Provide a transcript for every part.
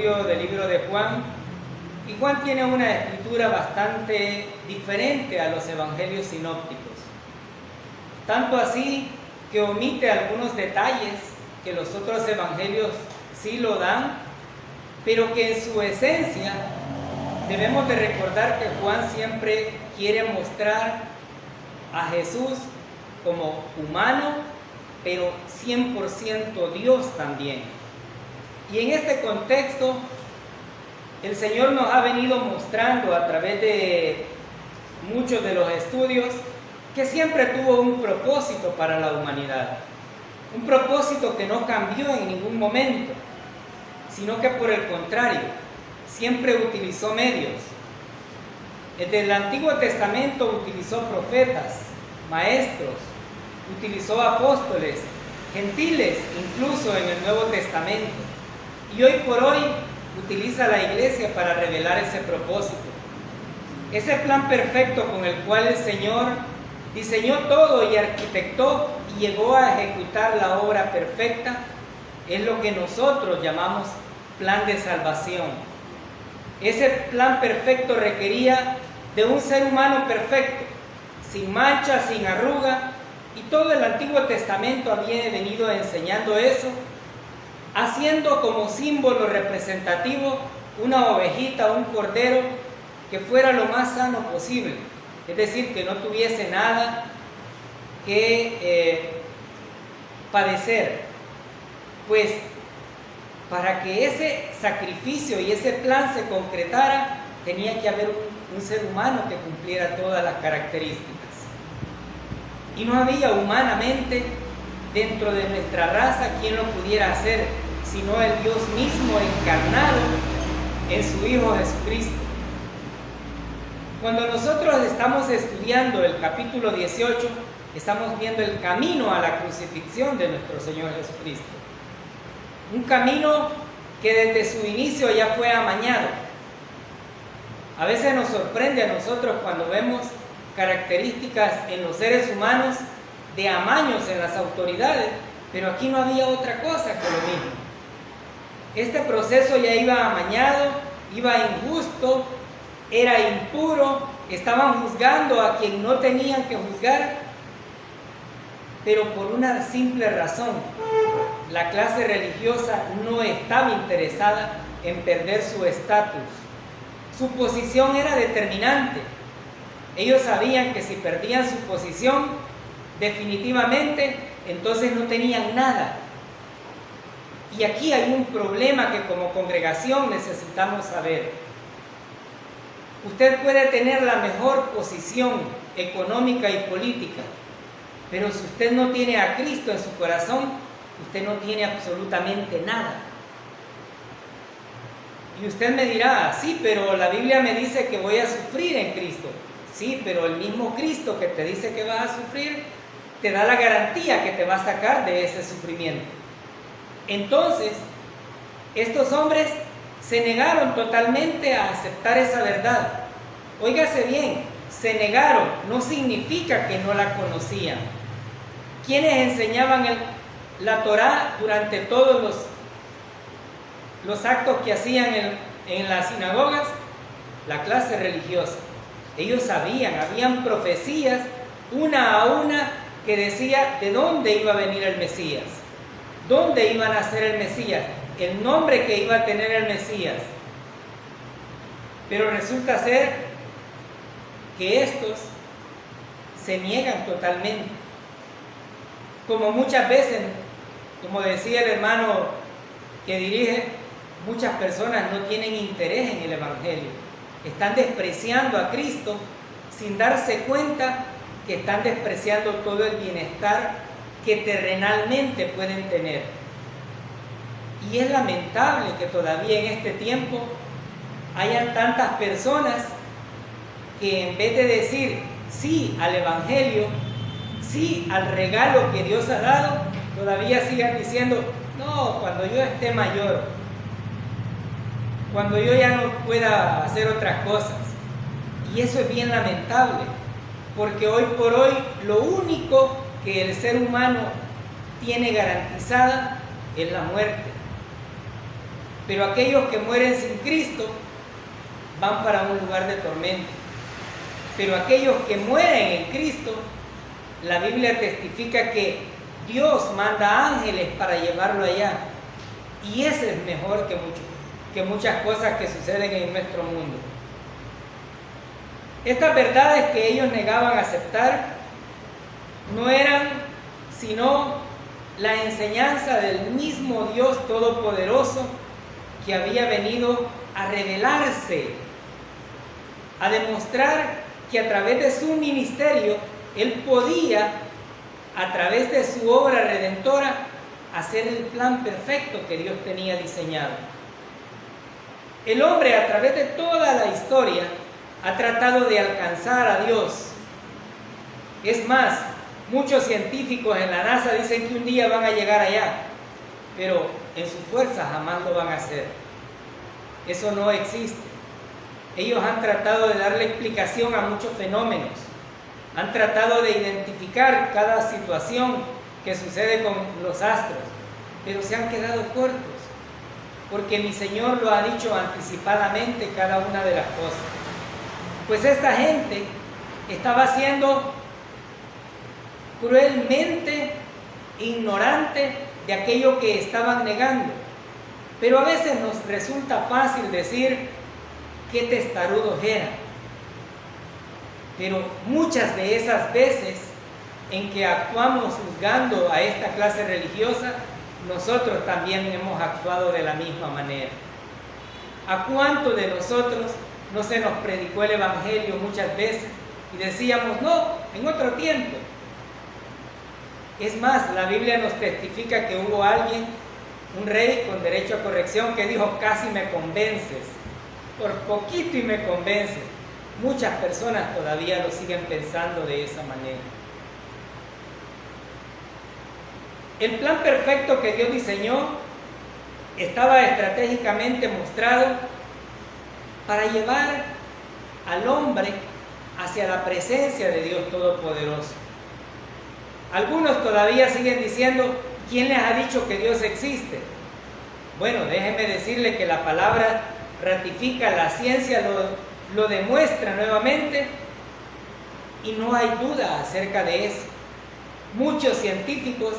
Del libro de Juan, y Juan tiene una escritura bastante diferente a los evangelios sinópticos, tanto así que omite algunos detalles que los otros evangelios sí lo dan, pero que en su esencia debemos de recordar que Juan siempre quiere mostrar a Jesús como humano, pero 100% Dios también. Y en este contexto, el Señor nos ha venido mostrando a través de muchos de los estudios que siempre tuvo un propósito para la humanidad. Un propósito que no cambió en ningún momento, sino que por el contrario, siempre utilizó medios. Desde el Antiguo Testamento utilizó profetas, maestros, utilizó apóstoles, gentiles, incluso en el Nuevo Testamento. Y hoy por hoy utiliza la iglesia para revelar ese propósito. Ese plan perfecto con el cual el Señor diseñó todo y arquitectó y llegó a ejecutar la obra perfecta, es lo que nosotros llamamos plan de salvación. Ese plan perfecto requería de un ser humano perfecto, sin mancha, sin arruga, y todo el Antiguo Testamento había venido enseñando eso, haciendo como símbolo representativo una ovejita, un cordero que fuera lo más sano posible, es decir, que no tuviese nada que padecer. Pues para que ese sacrificio y ese plan se concretara, tenía que haber un ser humano que cumpliera todas las características. Y no había humanamente dentro de nuestra raza quien lo pudiera hacer, sino el Dios mismo encarnado en su Hijo Jesucristo. Cuando nosotros estamos estudiando el capítulo 18, estamos viendo el camino a la crucifixión de nuestro Señor Jesucristo. Un camino que desde su inicio ya fue amañado. A veces nos sorprende a nosotros cuando vemos características en los seres humanos de amaños en las autoridades, pero aquí no había otra cosa que lo mismo. Este proceso ya iba amañado, iba injusto, era impuro, estaban juzgando a quien no tenían que juzgar, pero por una simple razón: la clase religiosa no estaba interesada en perder su estatus. Su posición era determinante. Ellos sabían que si perdían su posición, definitivamente, entonces no tenían nada. Y aquí hay un problema que como congregación necesitamos saber. Usted puede tener la mejor posición económica y política, pero si usted no tiene a Cristo en su corazón, usted no tiene absolutamente nada. Y usted me dirá: sí, pero la Biblia me dice que voy a sufrir en Cristo. Sí, pero el mismo Cristo que te dice que vas a sufrir, te da la garantía que te va a sacar de ese sufrimiento. Entonces, estos hombres se negaron totalmente a aceptar esa verdad. Óigase bien, se negaron, no significa que no la conocían. ¿Quiénes enseñaban la Torá durante todos los actos que hacían en las sinagogas? La clase religiosa. Ellos sabían, habían profecías una a una que decía de dónde iba a venir el Mesías, dónde iba a nacer el Mesías, el nombre que iba a tener el Mesías. Pero resulta ser que estos se niegan totalmente. Como muchas veces, como decía el hermano que dirige, muchas personas no tienen interés en el Evangelio. Están despreciando a Cristo sin darse cuenta que están despreciando todo el bienestar que terrenalmente pueden tener. Y es lamentable que todavía en este tiempo hayan tantas personas que en vez de decir sí al Evangelio, sí al regalo que Dios ha dado, todavía sigan diciendo: no, cuando yo esté mayor, cuando yo ya no pueda hacer otras cosas. Y eso es bien lamentable, porque hoy por hoy lo único que el ser humano tiene garantizada es la muerte. pero aquellos que mueren sin Cristo van para un lugar de tormento. Pero aquellos que mueren en Cristo, la Biblia testifica que Dios manda ángeles para llevarlo allá. Y eso es mejor que muchas cosas que suceden en nuestro mundo. Estas verdades que ellos negaban aceptar no eran sino la enseñanza del mismo Dios Todopoderoso que había venido a revelarse, a demostrar que a través de su ministerio Él podía, a través de su obra redentora, hacer el plan perfecto que Dios tenía diseñado. El hombre, a través de toda la historia, ha tratado de alcanzar a Dios. Es más, muchos científicos en la NASA dicen que un día van a llegar allá, pero en su fuerza jamás lo van a hacer. Eso no existe. Ellos han tratado de darle explicación a muchos fenómenos, han tratado de identificar cada situación que sucede con los astros, pero se han quedado cortos, porque mi Señor lo ha dicho anticipadamente cada una de las cosas. Pues esta gente estaba siendo cruelmente ignorante de aquello que estaban negando. Pero a veces nos resulta fácil decir qué testarudos eran. Pero muchas de esas veces en que actuamos juzgando a esta clase religiosa, nosotros también hemos actuado de la misma manera. ¿A cuántos de nosotros no se nos predicó el Evangelio muchas veces y decíamos, no, en otro tiempo? Es más, la Biblia nos testifica que hubo alguien, un rey con derecho a corrección, que dijo, casi me convences, por poquito y me convences. Muchas personas todavía lo siguen pensando de esa manera. El plan perfecto que Dios diseñó estaba estratégicamente mostrado para llevar al hombre hacia la presencia de Dios Todopoderoso. Algunos todavía siguen diciendo, ¿quién les ha dicho que Dios existe? Bueno, déjenme decirle que la palabra ratifica, la ciencia lo demuestra nuevamente y no hay duda acerca de eso. Muchos científicos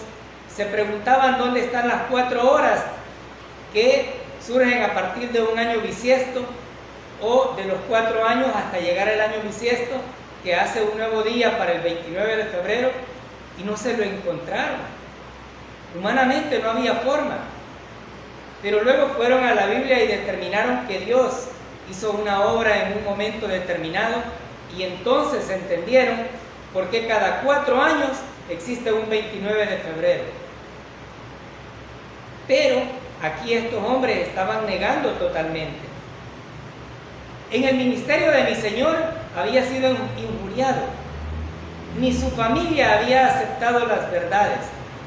se preguntaban dónde están las 4 horas que surgen a partir de un año bisiesto o de los 4 años hasta llegar al año bisiesto, que hace un nuevo día para el 29 de febrero, y no se lo encontraron. Humanamente no había forma. Pero luego fueron a la Biblia y determinaron que Dios hizo una obra en un momento determinado, y entonces entendieron por qué cada 4 años existe un 29 de febrero. Pero aquí estos hombres estaban negando totalmente. En el ministerio de mi Señor había sido injuriado. Ni su familia había aceptado las verdades.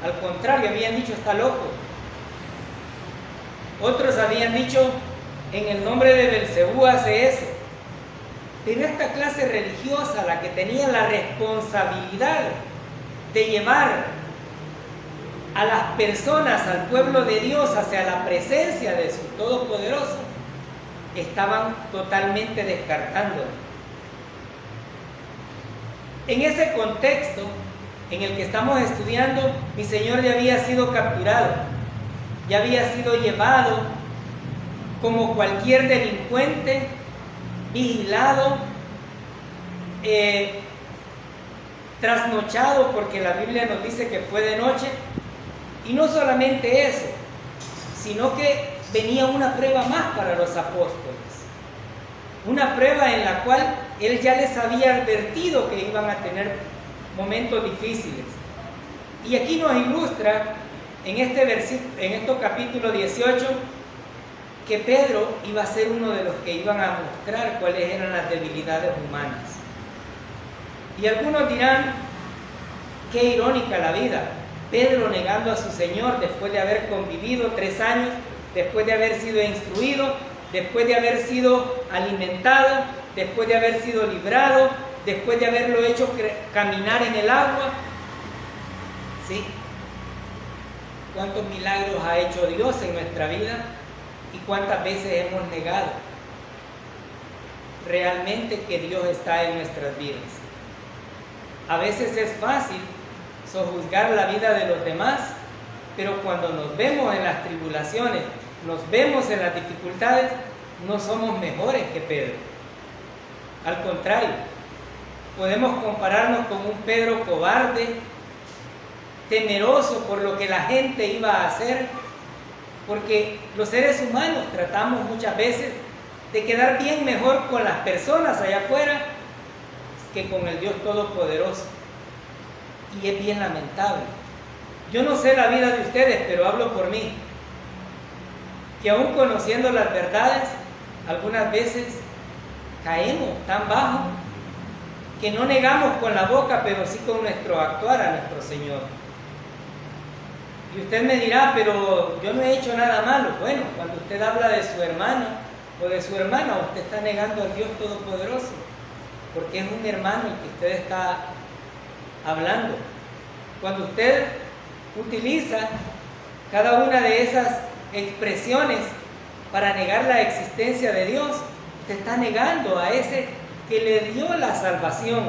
Al contrario, habían dicho, está loco. Otros habían dicho, en el nombre de Belcebú hace eso. Pero esta clase religiosa, la que tenía la responsabilidad de llevar a las personas, al pueblo de Dios, hacia la presencia de su Todopoderoso, estaban totalmente descartándolo. En ese contexto en el que estamos estudiando, mi Señor ya había sido capturado, ya había sido llevado como cualquier delincuente, vigilado, trasnochado, porque la Biblia nos dice que fue de noche. Y no solamente eso, sino que venía una prueba más para los apóstoles, una prueba en la cual Él ya les había advertido que iban a tener momentos difíciles. Y aquí nos ilustra en estos capítulo 18 que Pedro iba a ser uno de los que iban a mostrar cuáles eran las debilidades humanas. Y algunos dirán, qué irónica la vida. Pedro negando a su Señor después de haber convivido 3 años, después de haber sido instruido, después de haber sido alimentado, después de haber sido librado, después de haberlo hecho caminar en el agua. ¿Sí? ¿Cuántos milagros ha hecho Dios en nuestra vida? ¿Y cuántas veces hemos negado realmente que Dios está en nuestras vidas? A veces es fácil sojuzgar la vida de los demás, pero cuando nos vemos en las tribulaciones, nos vemos en las dificultades, no somos mejores que Pedro. Al contrario, podemos compararnos con un Pedro cobarde, temeroso por lo que la gente iba a hacer, porque los seres humanos tratamos muchas veces de quedar bien mejor con las personas allá afuera que con el Dios Todopoderoso. Y es bien lamentable. Yo no sé la vida de ustedes, pero hablo por mí, que aún conociendo las verdades, algunas veces caemos tan bajo que no negamos con la boca, pero sí con nuestro actuar a nuestro Señor. Y usted me dirá, pero yo no he hecho nada malo. Bueno, cuando usted habla de su hermano o de su hermana, usted está negando al Dios Todopoderoso, porque es un hermano el que usted está hablando. Cuando usted utiliza cada una de esas expresiones para negar la existencia de Dios, usted está negando a ese que le dio la salvación.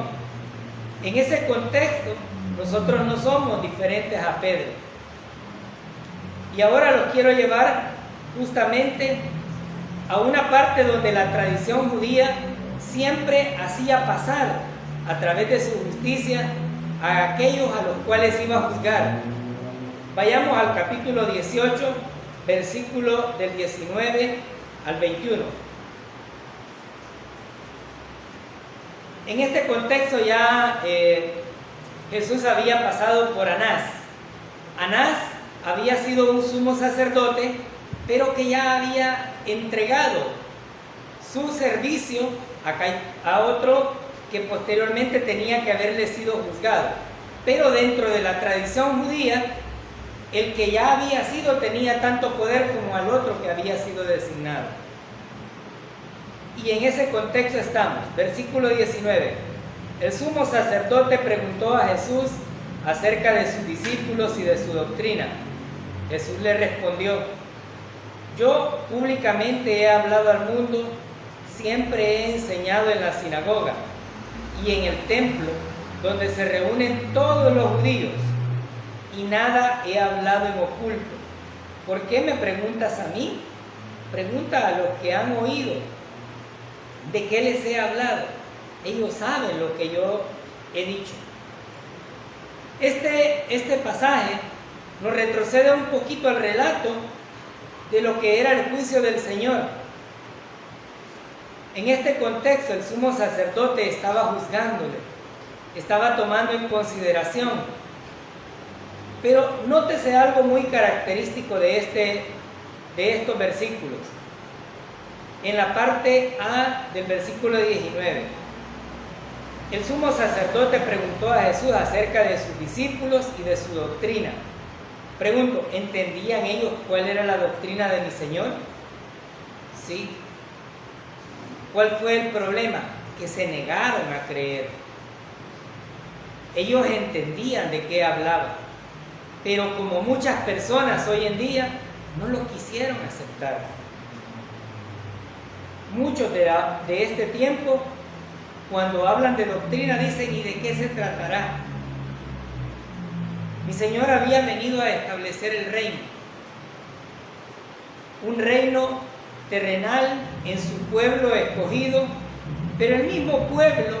En ese contexto, nosotros no somos diferentes a Pedro. Y ahora los quiero llevar justamente a una parte donde la tradición judía siempre hacía pasar a través de su justicia a aquellos a los cuales iba a juzgar. Vayamos al capítulo 18, versículo del 19 al 21. En este contexto ya Jesús había pasado por Anás. Anás había sido un sumo sacerdote, pero que ya había entregado su servicio a otro que posteriormente tenía que haberle sido juzgado. Pero dentro de la tradición judía, el que ya había sido tenía tanto poder como al otro que había sido designado. Y en ese contexto estamos. Versículo 19. El sumo sacerdote preguntó a Jesús acerca de sus discípulos y de su doctrina. Jesús le respondió: yo públicamente he hablado al mundo, siempre he enseñado en la sinagoga y en el templo donde se reúnen todos los judíos, y nada he hablado en oculto. ¿Por qué me preguntas a mí? Pregunta a los que han oído. ¿De qué les he hablado? Ellos saben lo que yo he dicho. Este pasaje nos retrocede un poquito al relato de lo que era el juicio del Señor. En este contexto, el sumo sacerdote estaba juzgándole, estaba tomando en consideración. Pero nótese algo muy característico de estos versículos. En la parte A del versículo 19, el sumo sacerdote preguntó a Jesús acerca de sus discípulos y de su doctrina. Pregunto, ¿entendían ellos cuál era la doctrina de mi Señor? Sí. ¿Cuál fue el problema? Que se negaron a creer. Ellos entendían de qué hablaba, pero como muchas personas hoy en día no lo quisieron aceptar. Muchos de este tiempo, cuando hablan de doctrina, dicen: ¿y de qué se tratará? Mi Señor había venido a establecer el reino, un reino terrenal en su pueblo escogido, pero el mismo pueblo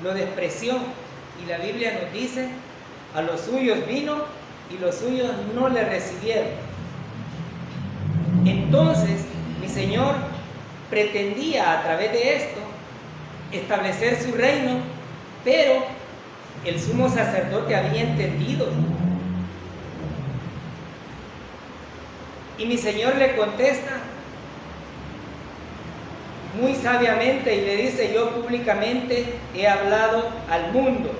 lo despreció, y la Biblia nos dice: a los suyos vino y los suyos no le recibieron. Entonces mi Señor pretendía a través de esto establecer su reino, pero el sumo sacerdote había entendido. Y mi Señor le contesta muy sabiamente y le dice: yo públicamente he hablado al mundo,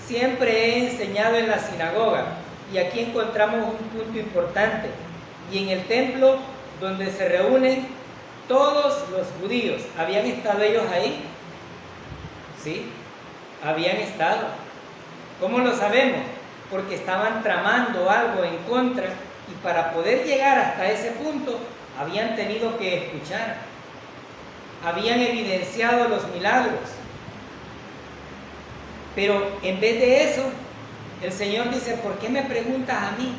siempre he enseñado en la sinagoga. Y aquí encontramos un punto importante: y en el templo donde se reúnen todos los judíos. ¿Habían estado ellos ahí? Sí, habían estado. ¿Cómo lo sabemos? Porque estaban tramando algo en contra Y para poder llegar hasta ese punto, habían tenido que escuchar. Habían evidenciado los milagros. Pero en vez de eso, el Señor dice, ¿por qué me preguntas a mí?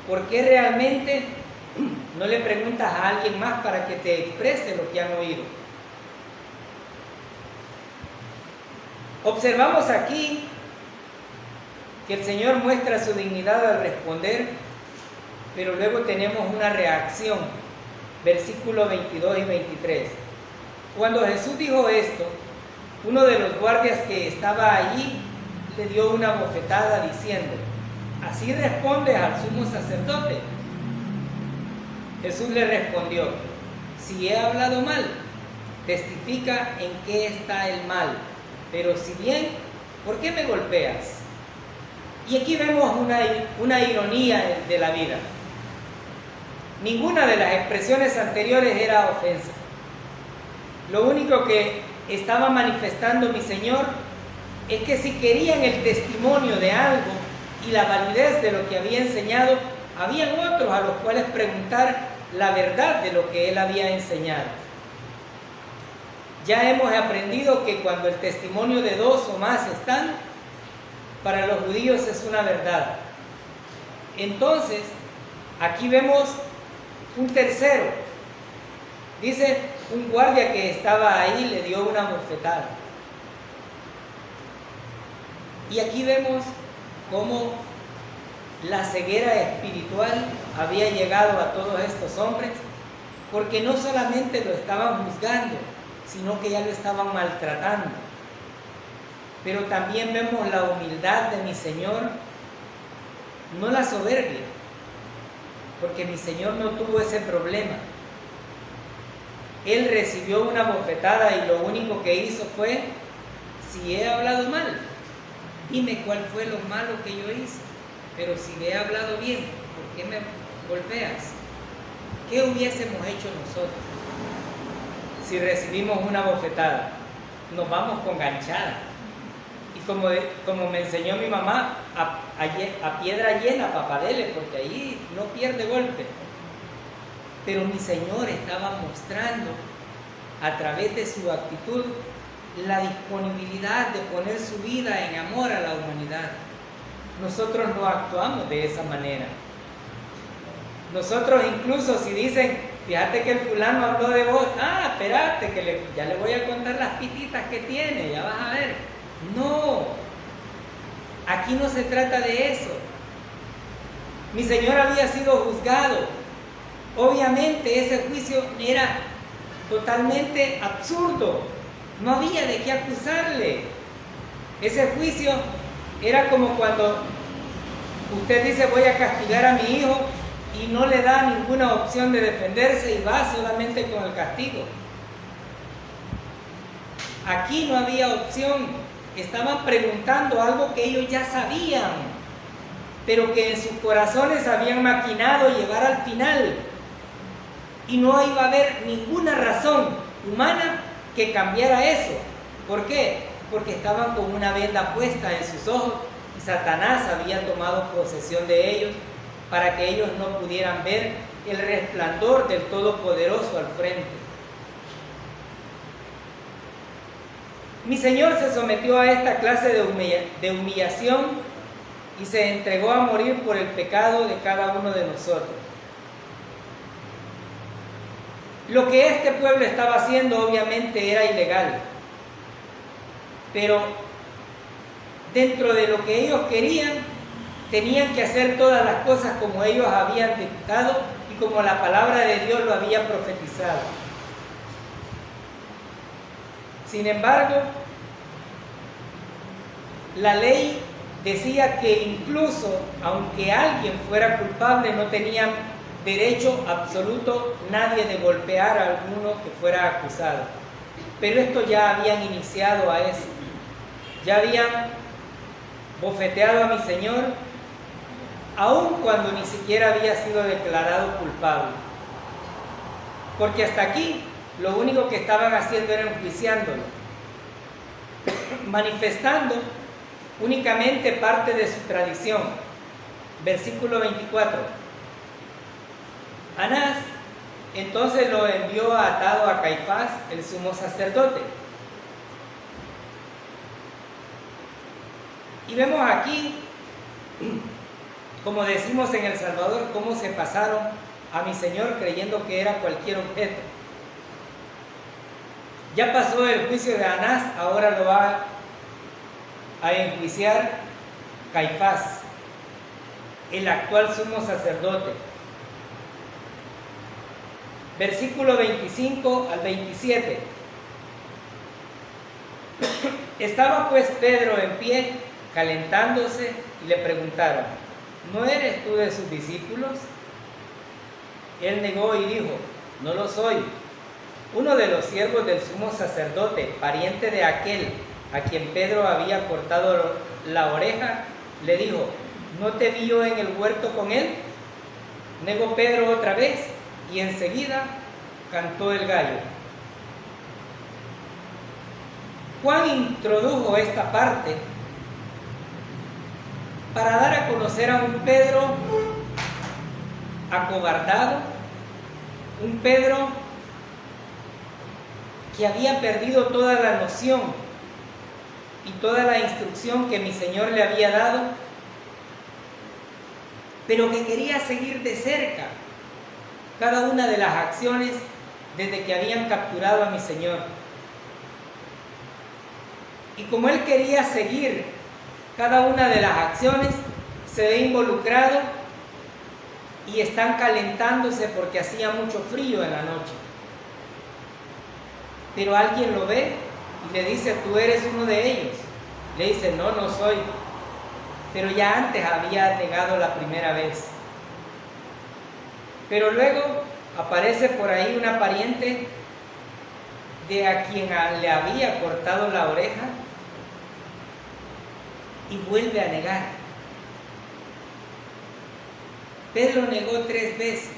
¿Por qué realmente no le preguntas a alguien más para que te exprese lo que han oído? Observamos aquí que el Señor muestra su dignidad al responder, pero luego tenemos una reacción. Versículos 22 y 23. Cuando Jesús dijo esto, uno de los guardias que estaba allí le dio una bofetada diciendo, ¿así respondes al sumo sacerdote? Jesús le respondió, si he hablado mal, testifica en qué está el mal, pero si bien, ¿por qué me golpeas? Y aquí vemos una ironía de la vida. Ninguna de las expresiones anteriores era ofensa. Lo único que estaba manifestando mi Señor es que si querían el testimonio de algo y la validez de lo que había enseñado, habían otros a los cuales preguntar la verdad de lo que Él había enseñado. Ya hemos aprendido que cuando el testimonio de dos o más están, para los judíos es una verdad. Entonces, aquí vemos un tercero. Dice, un guardia que estaba ahí le dio una bofetada. Y aquí vemos cómo la ceguera espiritual había llegado a todos estos hombres, porque no solamente lo estaban juzgando, sino que ya lo estaban maltratando. Pero también vemos la humildad de mi Señor, no la soberbia, porque mi Señor no tuvo ese problema. Él recibió una bofetada y lo único que hizo fue, si he hablado mal, dime cuál fue lo malo que yo hice, pero si he hablado bien, ¿por qué me golpeas? ¿Qué hubiésemos hecho nosotros si recibimos una bofetada? Nos vamos con ganchada. Y como me enseñó mi mamá, a piedra llena, papadele, porque ahí no pierde golpe. Pero mi Señor estaba mostrando a través de su actitud la disponibilidad de poner su vida en amor a la humanidad. Nosotros no actuamos de esa manera. Nosotros incluso si dicen, fíjate que el fulano habló de vos, espérate, que ya le voy a contar las pititas que tiene, ya vas a ver. No, aquí no se trata de eso. Mi Señor había sido juzgado. Obviamente ese juicio era totalmente absurdo. No había de qué acusarle. Ese juicio era como cuando usted dice voy a castigar a mi hijo y no le da ninguna opción de defenderse y va solamente con el castigo. Aquí no había opción. Estaban preguntando algo que ellos ya sabían, pero que en sus corazones habían maquinado llevar al final. Y no iba a haber ninguna razón humana que cambiara eso. ¿Por qué? Porque estaban con una venda puesta en sus ojos y Satanás había tomado posesión de ellos para que ellos no pudieran ver el resplandor del Todopoderoso al frente. Mi Señor se sometió a esta clase de humillación y se entregó a morir por el pecado de cada uno de nosotros. Lo que este pueblo estaba haciendo obviamente era ilegal, pero dentro de lo que ellos querían, tenían que hacer todas las cosas como ellos habían dictado y como la palabra de Dios lo había profetizado. Sin embargo, la ley decía que incluso aunque alguien fuera culpable, no tenían derecho absoluto nadie de golpear a alguno que fuera acusado. Pero esto ya habían iniciado a eso. Ya habían bofeteado a mi Señor, aun cuando ni siquiera había sido declarado culpable. Porque hasta aquí lo único que estaban haciendo era enjuiciándolo, manifestando únicamente parte de su tradición. Versículo 24. Anás entonces lo envió atado a Caifás, el sumo sacerdote. Y vemos aquí, como decimos en El Salvador, cómo se pasaron a mi Señor creyendo que era cualquier objeto. Ya pasó el juicio de Anás, ahora lo va a enjuiciar Caifás, el actual sumo sacerdote. Versículo 25 al 27. Estaba pues Pedro en pie, calentándose, y le preguntaron: ¿no eres tú de sus discípulos? Él negó y dijo: no lo soy. Uno de los siervos del sumo sacerdote, pariente de aquel a quien Pedro había cortado la oreja, le dijo: ¿no te vi yo en el huerto con él? Negó Pedro otra vez, y enseguida cantó el gallo. Juan introdujo esta parte para dar a conocer a un Pedro acobardado, un Pedro que había perdido toda la noción y toda la instrucción que mi Señor le había dado, pero que quería seguir de cerca cada una de las acciones desde que habían capturado a mi Señor. Y como él quería seguir cada una de las acciones, se ve involucrado y están calentándose porque hacía mucho frío en la noche. Pero alguien lo ve y le dice: tú eres uno de ellos. Le dice: no, no soy. Pero ya antes había negado la primera vez. Pero luego aparece por ahí una pariente de a quien le había cortado la oreja y vuelve a negar. Pedro negó 3 veces.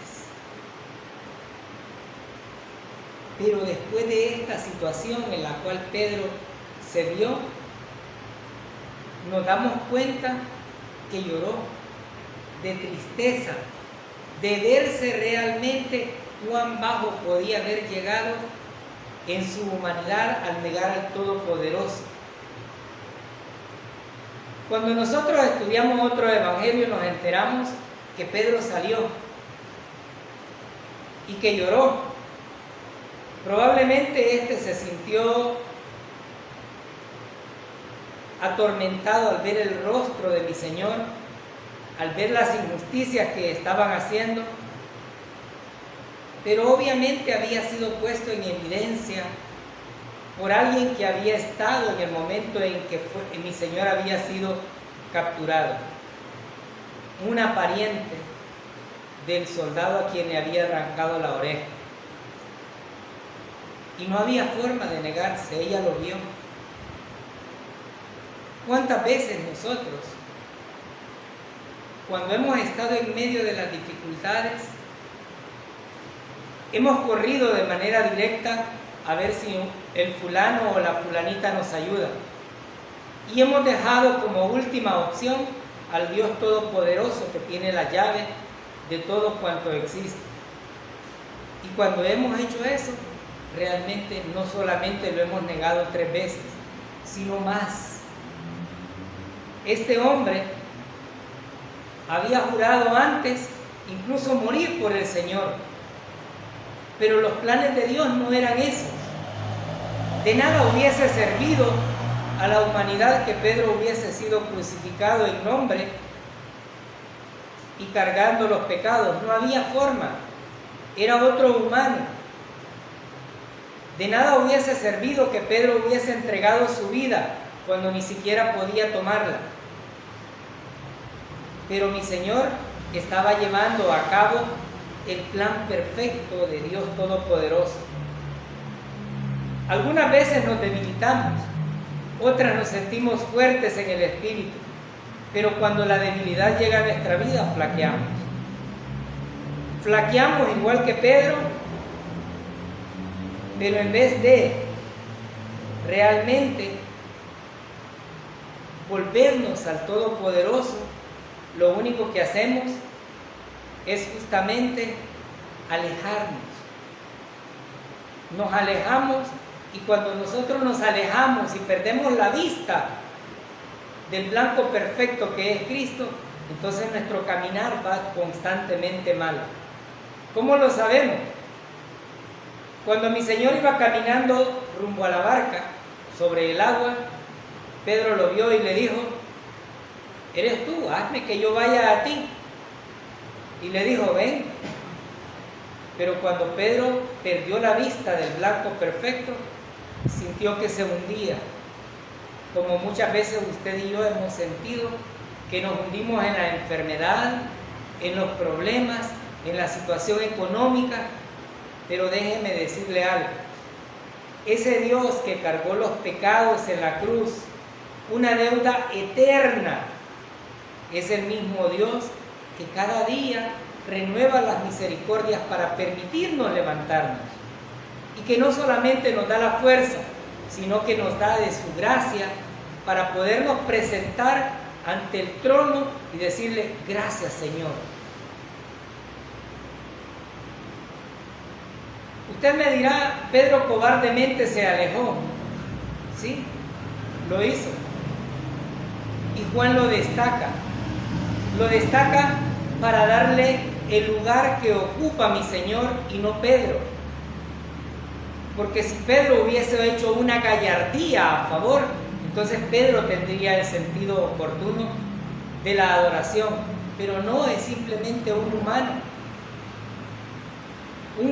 Pero después de esta situación en la cual Pedro se vio, nos damos cuenta que lloró de tristeza, de verse realmente cuán bajo podía haber llegado en su humanidad al negar al Todopoderoso. Cuando nosotros estudiamos otro evangelio, nos enteramos que Pedro salió y que lloró. Probablemente se sintió atormentado al ver el rostro de mi Señor, al ver las injusticias que estaban haciendo, pero obviamente había sido puesto en evidencia por alguien que había estado en el momento en que mi Señor había sido capturado, una pariente del soldado a quien le había arrancado la oreja. Y no había forma de negarse, ella lo vio. ¿Cuántas veces nosotros, cuando hemos estado en medio de las dificultades, hemos corrido de manera directa a ver si el fulano o la fulanita nos ayuda? Y hemos dejado como última opción al Dios Todopoderoso, que tiene la llave de todo cuanto existe. Y cuando hemos hecho eso, realmente no solamente lo hemos negado 3 veces, sino más. Este hombre había jurado antes incluso morir por el Señor, pero los planes de Dios no eran esos. De nada hubiese servido a la humanidad que Pedro hubiese sido crucificado en nombre y cargando los pecados. No había forma, era otro humano. De nada hubiese servido que Pedro hubiese entregado su vida cuando ni siquiera podía tomarla. Pero mi Señor estaba llevando a cabo el plan perfecto de Dios Todopoderoso. Algunas veces nos debilitamos, otras nos sentimos fuertes en el espíritu, pero cuando la debilidad llega a nuestra vida, flaqueamos. Flaqueamos igual que Pedro, pero en vez de realmente volvernos al Todopoderoso, lo único que hacemos es justamente alejarnos. Nos alejamos, y cuando nosotros nos alejamos y perdemos la vista del blanco perfecto que es Cristo, entonces nuestro caminar va constantemente mal. ¿Cómo lo sabemos? Cuando mi Señor iba caminando rumbo a la barca sobre el agua, Pedro lo vio y le dijo: ¿eres tú? Hazme que yo vaya a ti. Y le dijo: ven. Pero cuando Pedro perdió la vista del blanco perfecto, sintió que se hundía, como muchas veces usted y yo hemos sentido que nos hundimos en la enfermedad, en los problemas, en la situación económica. Pero déjeme decirle algo: ese Dios que cargó los pecados en la cruz, una deuda eterna, es el mismo Dios que cada día renueva las misericordias para permitirnos levantarnos, y que no solamente nos da la fuerza, sino que nos da de su gracia para podernos presentar ante el trono y decirle: gracias, Señor. Usted me dirá: Pedro cobardemente se alejó. Sí, lo hizo. Y Juan lo destaca para darle el lugar que ocupa mi Señor y no Pedro. Porque si Pedro hubiese hecho una gallardía a favor, entonces Pedro tendría el sentido oportuno de la adoración. Pero no, es simplemente un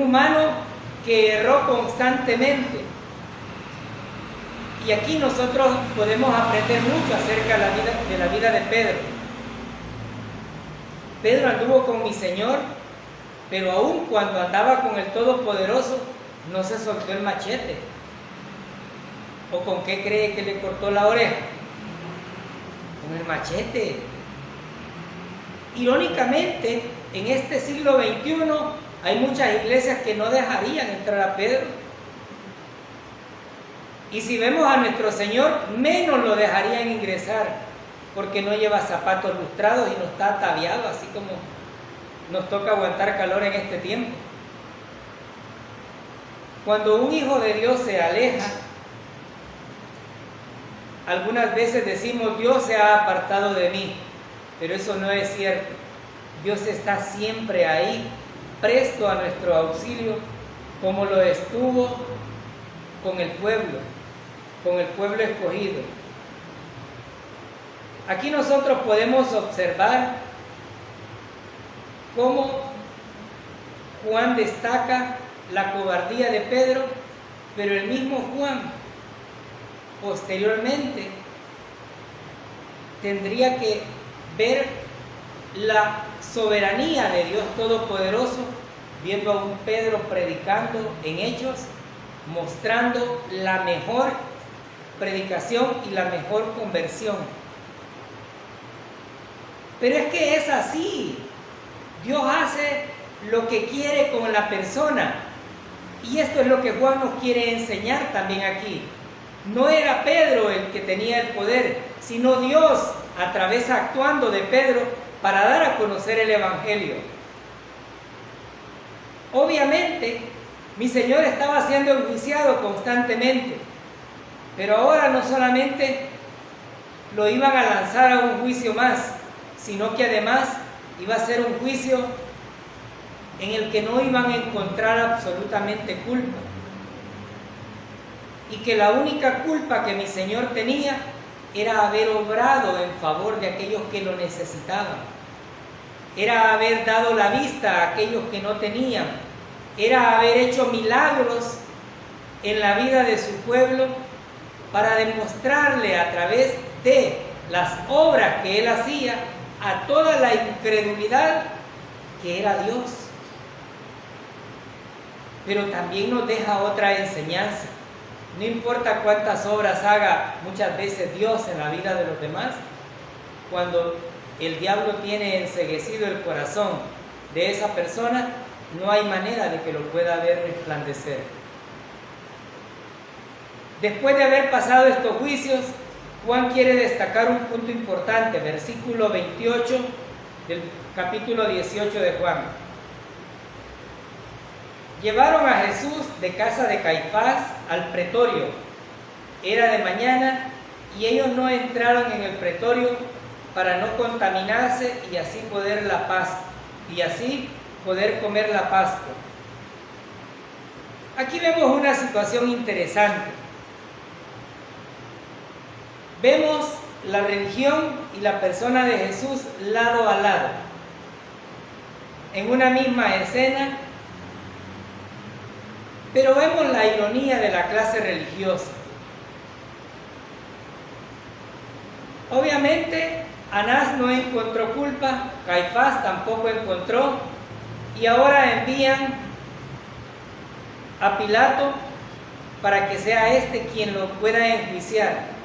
humano que erró constantemente. Y aquí nosotros podemos aprender mucho acerca de la vida de Pedro. Pedro anduvo con mi Señor, pero aún cuando andaba con el Todopoderoso, no se soltó el machete. ¿O con qué cree que le cortó la oreja? Con el machete. Irónicamente, en este siglo XXI hay muchas iglesias que no dejarían entrar a Pedro. Y si vemos a nuestro Señor, menos lo dejarían ingresar, porque no lleva zapatos lustrados y no está ataviado, así como nos toca aguantar calor en este tiempo. Cuando un hijo de Dios se aleja, algunas veces decimos: Dios se ha apartado de mí, pero eso no es cierto. Dios está siempre ahí, presto a nuestro auxilio, como lo estuvo con el pueblo escogido. Aquí nosotros podemos observar cómo Juan destaca la cobardía de Pedro, pero el mismo Juan posteriormente tendría que ver la soberanía de Dios Todopoderoso, viendo a un Pedro predicando en Hechos, mostrando la mejor predicación y la mejor conversión. Pero es que es así. Dios hace lo que quiere con la persona. Y esto es lo que Juan nos quiere enseñar también aquí. No era Pedro el que tenía el poder, sino Dios a través actuando de Pedro para dar a conocer el Evangelio. Obviamente, mi Señor estaba siendo enjuiciado constantemente, pero ahora no solamente lo iban a lanzar a un juicio más, sino que además iba a ser un juicio en el que no iban a encontrar absolutamente culpa. Y que la única culpa que mi Señor tenía era haber obrado en favor de aquellos que lo necesitaban. Era haber dado la vista a aquellos que no tenían. Era haber hecho milagros en la vida de su pueblo para demostrarle a través de las obras que él hacía a toda la incredulidad que era Dios. Pero también nos deja otra enseñanza. No importa cuántas obras haga muchas veces Dios en la vida de los demás, cuando el diablo tiene enceguecido el corazón de esa persona, no hay manera de que lo pueda ver resplandecer. Después de haber pasado estos juicios, Juan quiere destacar un punto importante, versículo 28 del capítulo 18 de Juan. Llevaron a Jesús de casa de Caifás al pretorio. Era de mañana y ellos no entraron en el pretorio para no contaminarse y así poder comer la Pascua. Aquí vemos una situación interesante. Vemos la religión y la persona de Jesús lado a lado, en una misma escena, pero vemos la ironía de la clase religiosa. Obviamente, Anás no encontró culpa, Caifás tampoco encontró, y ahora envían a Pilato para que sea quien lo pueda enjuiciar.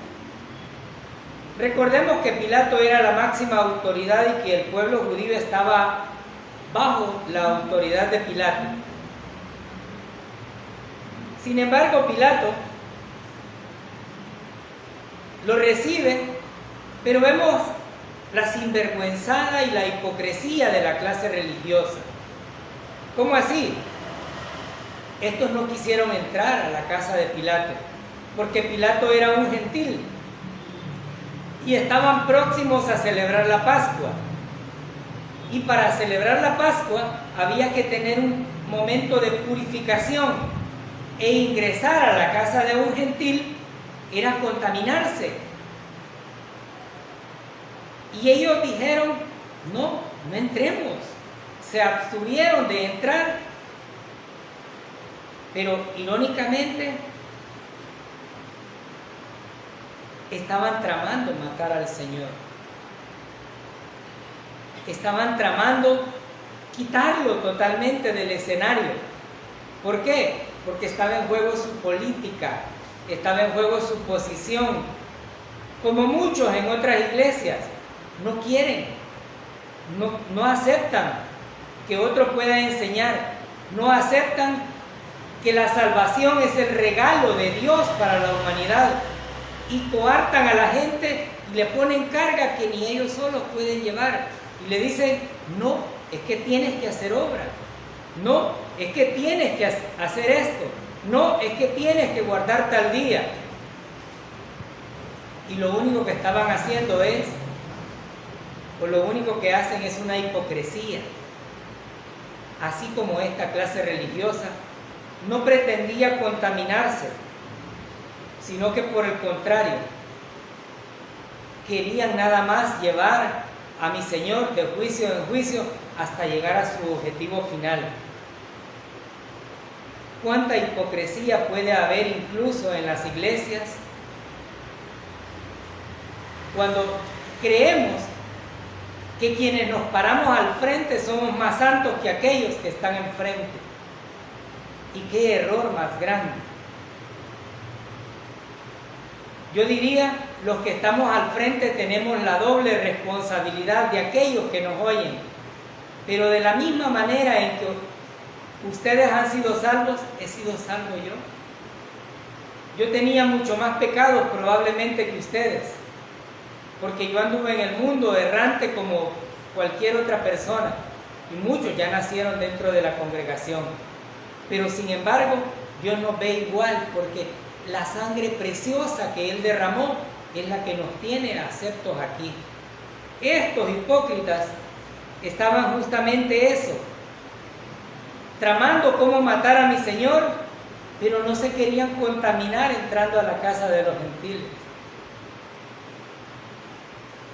Recordemos que Pilato era la máxima autoridad y que el pueblo judío estaba bajo la autoridad de Pilato. Sin embargo, Pilato lo recibe, pero vemos la sinvergüenzada y la hipocresía de la clase religiosa. ¿Cómo así? Estos no quisieron entrar a la casa de Pilato, porque Pilato era un gentil y estaban próximos a celebrar la Pascua. Y para celebrar la Pascua había que tener un momento de purificación, e ingresar a la casa de un gentil era contaminarse. Y ellos dijeron, no entremos. Se abstuvieron de entrar, pero irónicamente estaban tramando matar al Señor. Estaban tramando quitarlo totalmente del escenario. ¿Por qué? Porque estaba en juego su política, estaba en juego su posición. Como muchos en otras iglesias, no quieren, no aceptan que otro pueda enseñar, no aceptan que la salvación es el regalo de Dios para la humanidad, y coartan a la gente y le ponen carga que ni ellos solos pueden llevar, y le dicen, no, es que tienes que hacer obra, no, es que tienes que hacer esto, no, es que tienes que guardar tal día. Y lo único que estaban haciendo lo único que hacen es una hipocresía. Así como esta clase religiosa no pretendía contaminarse, sino que por el contrario, querían nada más llevar a mi Señor de juicio en juicio hasta llegar a su objetivo final. ¿Cuánta hipocresía puede haber incluso en las iglesias cuando creemos que quienes nos paramos al frente somos más santos que aquellos que están enfrente? Y qué error más grande. Yo diría, los que estamos al frente tenemos la doble responsabilidad de aquellos que nos oyen, pero de la misma manera en que ustedes han sido salvos, he sido salvo yo. Yo tenía mucho más pecados probablemente que ustedes, porque yo anduve en el mundo errante como cualquier otra persona, y muchos ya nacieron dentro de la congregación, pero sin embargo Dios nos ve igual, porque la sangre preciosa que Él derramó es la que nos tiene aceptos aquí. Estos hipócritas estaban justamente eso, tramando cómo matar a mi Señor, pero no se querían contaminar entrando a la casa de los gentiles.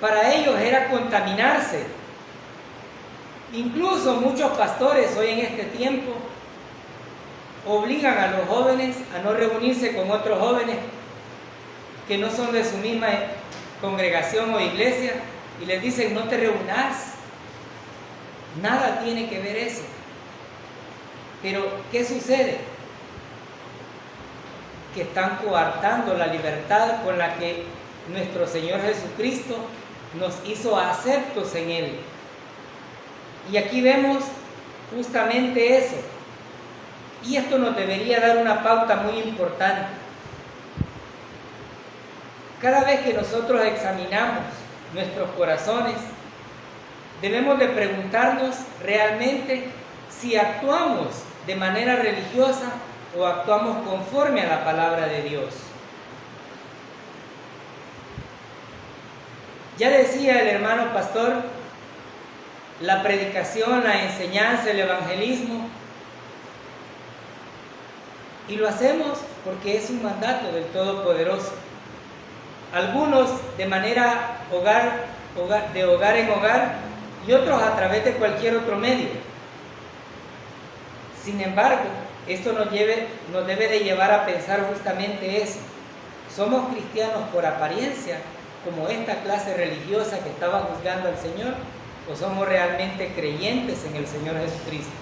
Para ellos era contaminarse. Incluso muchos pastores hoy en este tiempo obligan a los jóvenes a no reunirse con otros jóvenes que no son de su misma congregación o iglesia, y les dicen, no te reúnas. Nada tiene que ver eso. Pero ¿qué sucede? Que están coartando la libertad con la que nuestro Señor Jesucristo nos hizo aceptos en Él. Y aquí vemos justamente eso. Y esto nos debería dar una pauta muy importante. Cada vez que nosotros examinamos nuestros corazones, debemos de preguntarnos realmente si actuamos de manera religiosa o actuamos conforme a la palabra de Dios. Ya decía el hermano pastor, la predicación, la enseñanza, el evangelismo, y lo hacemos porque es un mandato del Todopoderoso. Algunos de manera de hogar en hogar y otros a través de cualquier otro medio. Sin embargo, esto nos debe de llevar a pensar justamente eso. ¿Somos cristianos por apariencia, como esta clase religiosa que estaba juzgando al Señor, o somos realmente creyentes en el Señor Jesucristo?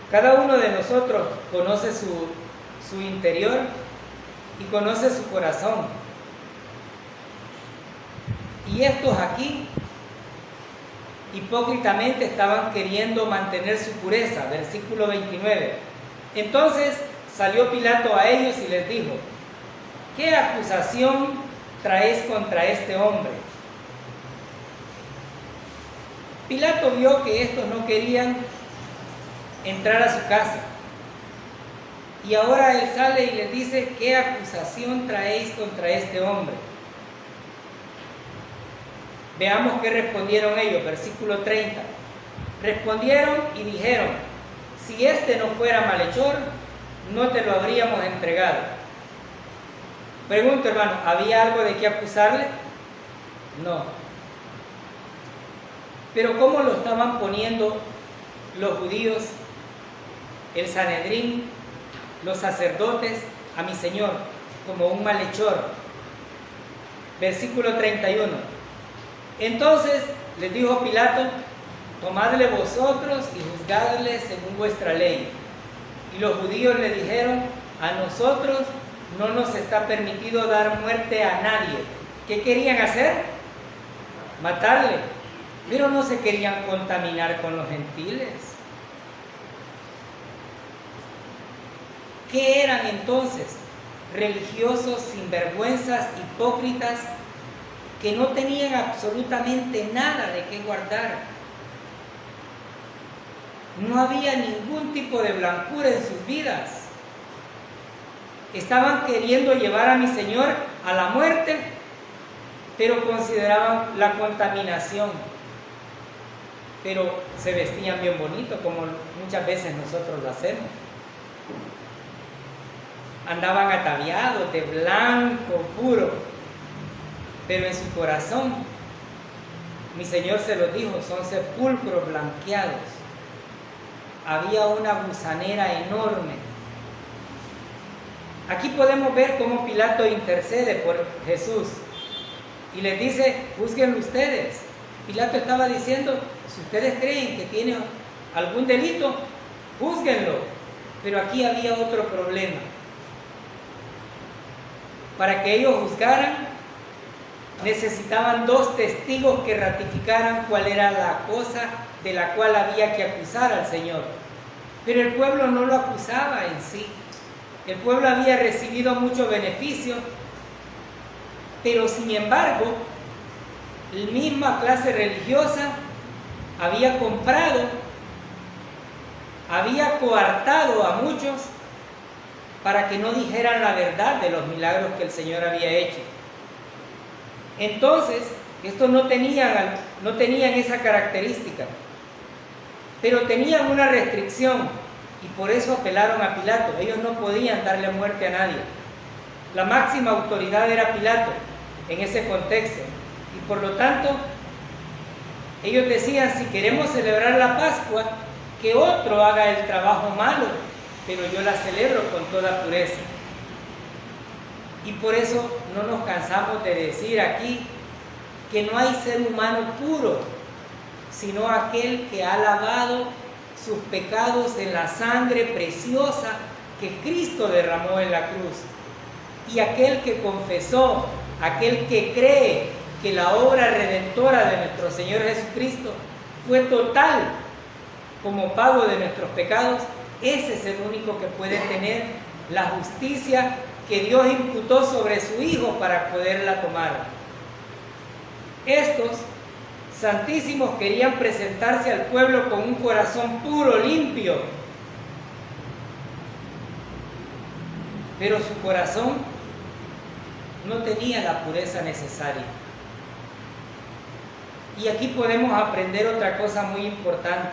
Cada uno de nosotros conoce su interior y conoce su corazón. Y estos aquí hipócritamente estaban queriendo mantener su pureza. Versículo 29. Entonces salió Pilato a ellos y les dijo: ¿qué acusación traéis contra este hombre? Pilato vio que estos no querían entrar a su casa. Y ahora él sale y les dice: ¿qué acusación traéis contra este hombre? Veamos qué respondieron ellos. Versículo 30. Respondieron y dijeron: si este no fuera malhechor, no te lo habríamos entregado. Pregunto, hermano, ¿había algo de qué acusarle? No. Pero ¿cómo lo estaban poniendo los judíos, el Sanedrín, los sacerdotes a mi Señor? Como un malhechor. Versículo 31. Entonces les dijo Pilato: tomadle vosotros y juzgadle según vuestra ley. Y los judíos le dijeron: a nosotros no nos está permitido dar muerte a nadie. ¿Qué querían hacer? Matarle. Pero no se querían contaminar con los gentiles. ¿Qué eran entonces? Religiosos, sinvergüenzas, hipócritas, que no tenían absolutamente nada de qué guardar. No había ningún tipo de blancura en sus vidas. Estaban queriendo llevar a mi Señor a la muerte, pero consideraban la contaminación. Pero se vestían bien bonito, como muchas veces nosotros lo hacemos. Andaban ataviados de blanco puro, pero en su corazón, mi Señor se los dijo, son sepulcros blanqueados. Había una gusanera enorme. Aquí podemos ver cómo Pilato intercede por Jesús y les dice: juzguenlo ustedes. Pilato estaba diciendo: si ustedes creen que tiene algún delito, júzguenlo. Pero aquí había otro problema. Para que ellos juzgaran, necesitaban 2 testigos que ratificaran cuál era la cosa de la cual había que acusar al Señor. Pero el pueblo no lo acusaba en sí. El pueblo había recibido mucho beneficio, pero sin embargo, la misma clase religiosa había comprado, había coartado a muchos para que no dijeran la verdad de los milagros que el Señor había hecho. Entonces, estos no tenían esa característica, pero tenían una restricción y por eso apelaron a Pilato. Ellos no podían darle muerte a nadie. La máxima autoridad era Pilato en ese contexto y por lo tanto ellos decían: si queremos celebrar la Pascua, que otro haga el trabajo malo, pero yo la celebro con toda pureza. Y por eso no nos cansamos de decir aquí que no hay ser humano puro, sino aquel que ha lavado sus pecados en la sangre preciosa que Cristo derramó en la cruz. Y aquel que confesó, aquel que cree que la obra redentora de nuestro Señor Jesucristo fue total como pago de nuestros pecados, ese es el único que puede tener la justicia que Dios imputó sobre su Hijo para poderla tomar. Estos santísimos querían presentarse al pueblo con un corazón puro, limpio, pero su corazón no tenía la pureza necesaria. Y aquí podemos aprender otra cosa muy importante.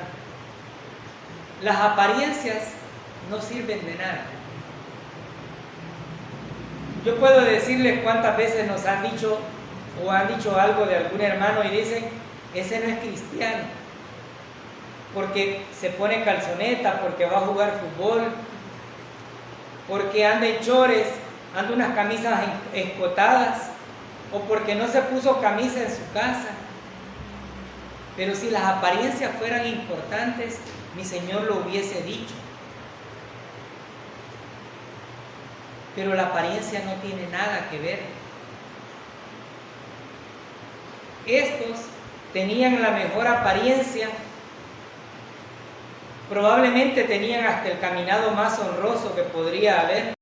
Las apariencias no sirven de nada. Yo puedo decirles cuántas veces nos han dicho o han dicho algo de algún hermano y dicen, ese no es cristiano, porque se pone calzoneta, porque va a jugar fútbol, porque anda en chores, anda unas camisas escotadas, o porque no se puso camisa en su casa. Pero si las apariencias fueran importantes, mi Señor lo hubiese dicho. Pero la apariencia no tiene nada que ver. Estos tenían la mejor apariencia, probablemente tenían hasta el caminado más honroso que podría haber.